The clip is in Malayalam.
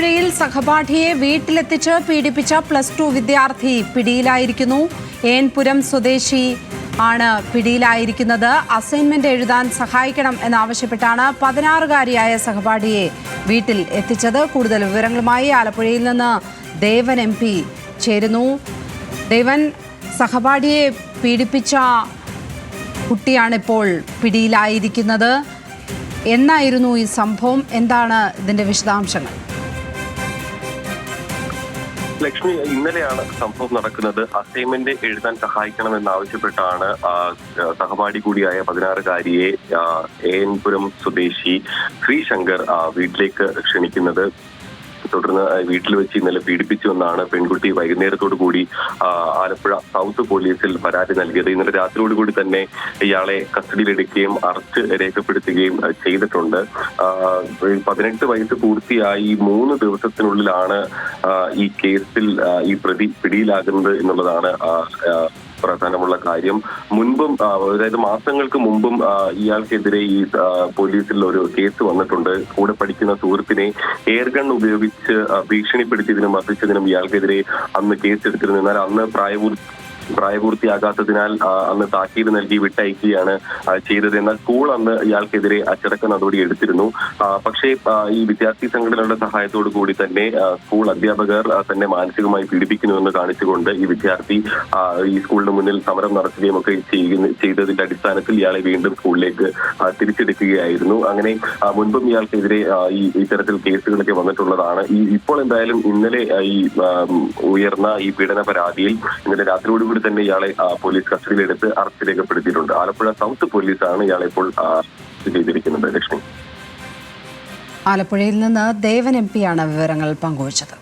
ആലപ്പുഴയിൽ സഹപാഠിയെ വീട്ടിലെത്തിച്ച് പീഡിപ്പിച്ച +2 വിദ്യാർത്ഥി പിടിയിലായിരിക്കുന്നു. ഏൻപുരം സ്വദേശി ആണ് പിടിയിലായിരിക്കുന്നത്. അസൈൻമെന്റ് എഴുതാൻ സഹായിക്കണം എന്നാവശ്യപ്പെട്ടാണ് 16-കാരിയായ സഹപാഠിയെ വീട്ടിൽ എത്തിച്ചത്. കൂടുതൽ വിവരങ്ങളുമായി ആലപ്പുഴയിൽ നിന്ന് ദേവൻ MP ചേരുന്നു. ദേവൻ, സഹപാഠിയെ പീഡിപ്പിച്ച കുട്ടിയാണിപ്പോൾ പിടിയിലായിരിക്കുന്നത്. എന്നായിരുന്നു ഈ സംഭവം? എന്താണ് ഇതിന്റെ വിശദാംശങ്ങൾ? ലക്ഷ്മി, ഇന്നലെയാണ് സംഭവം നടക്കുന്നത്. അസൈൻമെന്റ് എഴുതാൻ സഹായിക്കണമെന്നാവശ്യപ്പെട്ടാണ് സഹപാഠി കൂടിയായ 16-കാരിയെ ഏൻപുരം സ്വദേശി ശ്രീശങ്കർ വീട്ടിലേക്ക് ക്ഷണിക്കുന്നത്. തുടർന്ന് വീട്ടിൽ വെച്ച് ഇന്നലെ പീഡിപ്പിച്ചുവെന്നാണ് പെൺകുട്ടി വൈകുന്നേരത്തോടു കൂടി ആലപ്പുഴ സൗത്ത് പോലീസിൽ പരാതി നൽകിയത്. ഇന്നലെ രാത്രിയോടുകൂടി തന്നെ ഇയാളെ കസ്റ്റഡിയിലെടുക്കുകയും അറസ്റ്റ് രേഖപ്പെടുത്തുകയും ചെയ്തിട്ടുണ്ട്. 18 വയസ്സ് പൂർത്തിയായി 3 ദിവസത്തിനുള്ളിലാണ് ഈ കേസിൽ ഈ പ്രതി പിടിയിലാകുന്നത് എന്നുള്ളതാണ് പ്രധാനമുള്ള കാര്യം. മുൻപും, അതായത് മാസങ്ങൾക്ക് മുമ്പും ഇയാൾക്കെതിരെ ഈ പോലീസിൽ ഒരു കേസ് വന്നിട്ടുണ്ട്. കൂടെ പഠിക്കുന്ന സുഹൃത്തിനെ എയർഗൺ ഉപയോഗിച്ച് ഭീഷണിപ്പെടുത്തിയതിനും മർദ്ദിച്ചതിനും ഇയാൾക്കെതിരെ അന്ന് കേസെടുത്തിരുന്നു. എന്നാൽ അന്ന് പ്രായപൂർത്തിയാകാത്തതിനാൽ അന്ന് താക്കീത് നൽകി വിട്ടയക്കുകയാണ് ചെയ്തത്. എന്നാൽ സ്കൂൾ അന്ന് ഇയാൾക്കെതിരെ അച്ചടക്ക നടപടി എടുത്തിരുന്നു. പക്ഷേ ഈ വിദ്യാർത്ഥി സംഘടനകളുടെ സഹായത്തോടു കൂടി തന്നെ സ്കൂൾ അധ്യാപകർ തന്നെ മാനസികമായി പീഡിപ്പിക്കുന്നുവെന്ന് കാണിച്ചുകൊണ്ട് ഈ വിദ്യാർത്ഥി ഈ സ്കൂളിന് മുന്നിൽ സമരം നടത്തുകയും ഒക്കെ ചെയ്തതിന്റെ അടിസ്ഥാനത്തിൽ ഇയാളെ വീണ്ടും സ്കൂളിലേക്ക് തിരിച്ചെടുക്കുകയായിരുന്നു. അങ്ങനെ മുൻപും ഇയാൾക്കെതിരെ ഇത്തരത്തിൽ കേസുകളൊക്കെ വന്നിട്ടുള്ളതാണ്. ഇപ്പോൾ എന്തായാലും ഇന്നലെ ഈ ഉയർന്ന ഈ പീഡന പരാതിയിൽ ഇന്നലെ രാത്രിയോടുകൂടി തന്നെ ഇയാളെ പോലീസ് കസ്റ്റഡിയിലെടുത്ത് അറസ്റ്റ് രേഖപ്പെടുത്തിയിട്ടുണ്ട്. ആലപ്പുഴ സൗത്ത് പോലീസാണ് ഇയാളെ ഇപ്പോൾ ചെയ്തിരിക്കുന്നത്. ലക്ഷ്മി, ആലപ്പുഴയിൽ നിന്ന് ദേവൻ MP ആണ് വിവരങ്ങൾ പങ്കുവച്ചത്.